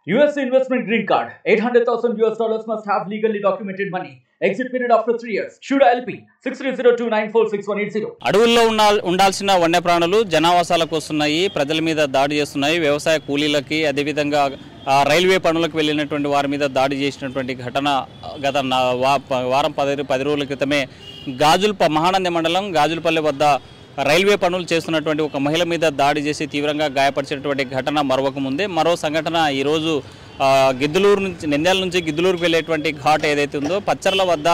US investment green card. $800,000 must have legally documented money. Exit period after 3 years. Shuda LP 6302946180. అడవుల్లో ఉండాల్సిన వన్యప్రాణులు జనావాసాలకు వస్తున్నాయి, ప్రజల మీద దాడి చేస్తున్నాయి. వ్యవసాయ కూలీలకి అదేవిధంగా రైల్వే పనులకు వెళ్ళినటువంటి వారి మీద దాడి చేసినటువంటి ఘటన గత వారం 10 రోజుల క్రితమే మహానంది మండలం గాజులపల్లి వద్ద రైల్వే పనులు చేస్తున్నటువంటి ఒక మహిళ మీద దాడి చేసి తీవ్రంగా గాయపరిచినటువంటి ఘటన మరొకముందే. మరో సంఘటన ఈరోజు గిద్దలూరు నుంచి నంద్యాల నుంచి గిద్దలూరుకు వెళ్ళేటువంటి ఘాట్ ఏదైతే ఉందో పచ్చర్ల వద్ద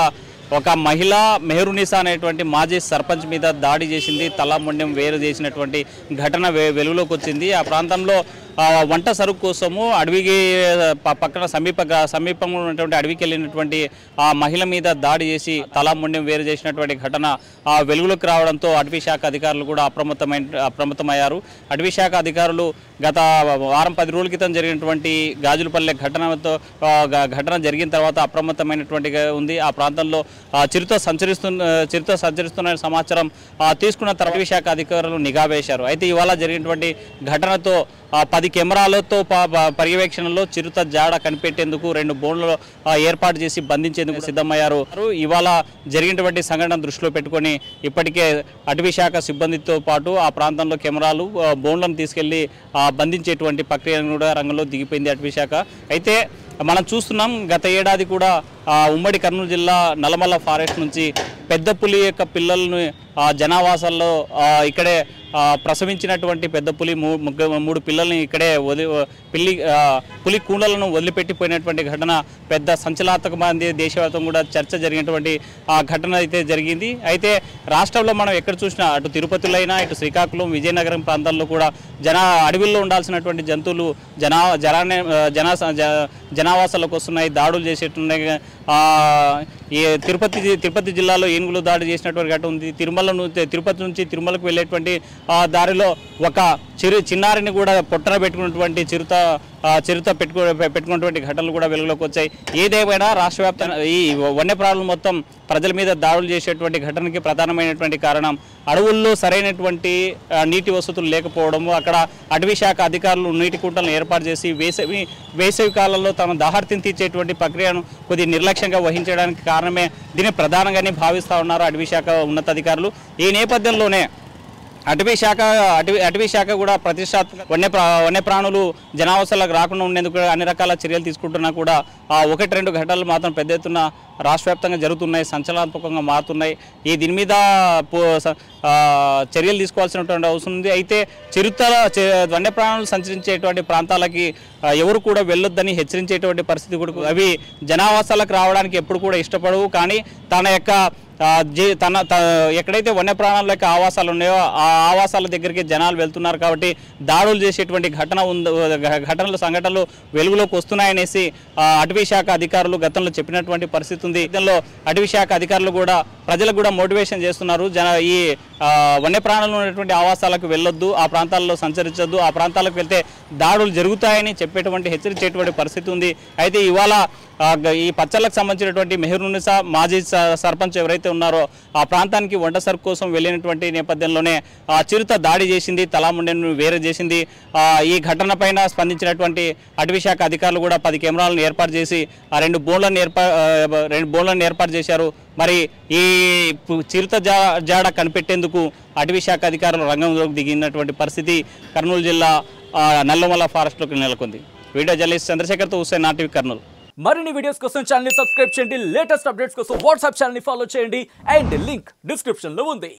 ఒక మహిళ మెహరునిసా అనేటువంటి మాజీ సర్పంచ్ మీద దాడి చేసింది, తల మొండెం వేరు చేసినటువంటి ఘటన వెలుగులోకి వచ్చింది. ఆ ప్రాంతంలో వంట సరుకు కోసము అడవికి పక్కన సమీపంలో ఉన్నటువంటి అడవికి వెళ్ళినటువంటి ఆ మహిళ మీద దాడి చేసి తల మొండెం వేరు చేసినటువంటి ఘటన వెలుగులోకి రావడంతో అటవీ శాఖ అధికారులు కూడా అప్రమత్తమయ్యారు. అటవీ శాఖ అధికారులు గత వారం 10 రోజుల క్రితం జరిగినటువంటి గాజులపల్లె ఘటన జరిగిన తర్వాత అప్రమత్తమైనటువంటిగా ఉంది. ఆ ప్రాంతంలో చిరుత సంచరిస్తున్న సమాచారం తీసుకున్న తర్వాత అటవీ శాఖ అధికారులు నిఘా వేశారు. అయితే ఇవాళ జరిగినటువంటి ఘటనతో 10 కెమెరాలతో పర్యవేక్షణలో చిరుత జాడ కనిపెట్టేందుకు 2 బోన్లు ఏర్పాటు చేసి బంధించేందుకు సిద్ధమయ్యారు. ఇవాళ జరిగినటువంటి సంఘటన దృష్టిలో పెట్టుకొని ఇప్పటికే అటవీ శాఖ సిబ్బందితో పాటు ఆ ప్రాంతంలో కెమెరాలు బోన్లను తీసుకెళ్లి బంధించేటువంటి ప్రక్రియను కూడా రంగంలో దిగిపోయింది అటవీ శాఖ. అయితే మనం చూస్తున్నాం గత ఏడాది కూడా ఉమ్మడి కర్నూలు జిల్లా నల్లమల్ల ఫారెస్ట్ నుంచి పెద్ద పులి యొక్క పిల్లలను జనావాసాల్లో ఇక్కడే ప్రసవించినటువంటి పెద్ద పులి 3 పిల్లల్ని ఇక్కడే పులి కూండలను వదిలిపెట్టిపోయినటువంటి ఘటన పెద్ద సంచలనాత్మకమైనది. దేశవ్యాప్తంగా కూడా చర్చ జరిగినటువంటి ఘటన అయితే జరిగింది. అయితే రాష్ట్రంలో మనం ఎక్కడ చూసినా అటు తిరుపతిలో అయినా ఇటు శ్రీకాకుళం విజయనగరం ప్రాంతాల్లో కూడా అడవిల్లో ఉండాల్సినటువంటి జంతువులు జనావాసాలకు వస్తున్నాయి, దాడులు చేసేట్టున్నాయి. ఈ తిరుపతి జిల్లాలో ఏనుగులు దాడి చేసినటువంటి ఘటన ఉంది. తిరుపతి నుంచి తిరుమలకు వెళ్ళేటువంటి దారిలో ఒక చిన్నారిని కూడా పొట్టన పెట్టుకున్నటువంటి చిరుత పెట్టుకున్నటువంటి ఘటనలు కూడా వెలుగులోకి వచ్చాయి. ఏదేమైనా రాష్ట్ర వ్యాప్తంగా ఈ వన్యప్రాణులు మొత్తం ప్రజల మీద దాడులు చేసేటువంటి ఘటనకి ప్రధానమైనటువంటి కారణం అడవుల్లో సరైనటువంటి నీటి వసతులు లేకపోవడము. అక్కడ అటవీ శాఖ అధికారులు నీటి కుంటలను ఏర్పాటు చేసి వేసవి కాలంలో తమ దాహార్తిని తీర్చేటువంటి ప్రక్రియను కొద్దిగా నిర్లక్ష్యంగా వహించడానికి కారణమే దీన్ని ప్రధానంగానే భావిస్తూ ఉన్నారు అటవీ శాఖ ఉన్నతాధికారులు. ఈ నేపథ్యంలోనే అటవీ శాఖ కూడా ప్రతిష్టాత్మక వన్యప్రాణులు జనావాసాలకు రాకుండా ఉండేందుకు అన్ని రకాల చర్యలు తీసుకుంటున్నా కూడా 1-2 ఘటనలు మాత్రం పెద్ద ఎత్తున రాష్ట్ర వ్యాప్తంగా జరుగుతున్నాయి, సంచలనాత్మకంగా మారుతున్నాయి. దీని మీద చర్యలు తీసుకోవాల్సినటువంటి అవసరం ఉంది. అయితే వన్యప్రాణులు సంచరించేటువంటి ప్రాంతాలకి ఎవరు కూడా వెళ్ళొద్దని హెచ్చరించేటువంటి పరిస్థితి కూడా, అవి జనావాసాలకు రావడానికి ఎప్పుడు కూడా ఇష్టపడవు. కానీ ఎక్కడైతే వన్యప్రాణాల యొక్క ఆవాసాలు ఉన్నాయో ఆ ఆవాసాల దగ్గరికి జనాలు వెళ్తున్నారు కాబట్టి దాడులు చేసేటువంటి సంఘటనలు వెలుగులోకి వస్తున్నాయనేసి అటవీ శాఖ అధికారులు గతంలో చెప్పినటువంటి పరిస్థితి ఉంది. దీనిలో అటవీ శాఖ అధికారులు కూడా ప్రజలకు కూడా మోటివేషన్ చేస్తున్నారు. ఈ వన్యప్రాణులు ఉన్నటువంటి ఆవాసాలకు వెళ్ళొద్దు, ఆ ప్రాంతాల్లో సంచరించొద్దు, ఆ ప్రాంతాలకు వెళ్తే దాడులు జరుగుతాయని హెచ్చరించేటువంటి పరిస్థితి ఉంది. అయితే ఇవాళ ఈ పచ్చళ్ళకు సంబంధించినటువంటి మెహరునిసా మాజీ సర్పంచ్ ఎవరైతే ఉన్నారో ఆ ప్రాంతానికి వంట సరుకు కోసం వెళ్ళినటువంటి నేపథ్యంలోనే చిరుత దాడి చేసింది, తలాముండెను వేరు చేసింది. ఈ ఘటన పైన స్పందించినటువంటి అటవీ శాఖ అధికారులు కూడా 10 కెమెరాలను ఏర్పాటు చేసి 2 బోన్లను ఏర్పాటు చేశారు. మరి ఈ చిరుత జాడ కనిపెట్టేందుకు అటవీ శాఖ అధికారులు రంగంలోకి దిగినటువంటి పరిస్థితి కర్నూలు జిల్లా నల్లమల్ల ఫారెస్ట్లోకి నెలకొంది. వీడియో జర్నలిస్ట్ చంద్రశేఖర్తో హుస్సేన్, RTV కర్నూలు. మరిన్ని వీడియోస్ కోసం ఛానల్ ని సబ్స్క్రైబ్ చేయండి, లేటెస్ట్ అప్డేట్స్ కోసం వాట్సాప్ ఛానల్ ని ఫాలో చేయండి అండ్ లింక్ డిస్క్రిప్షన్ లో ఉంది.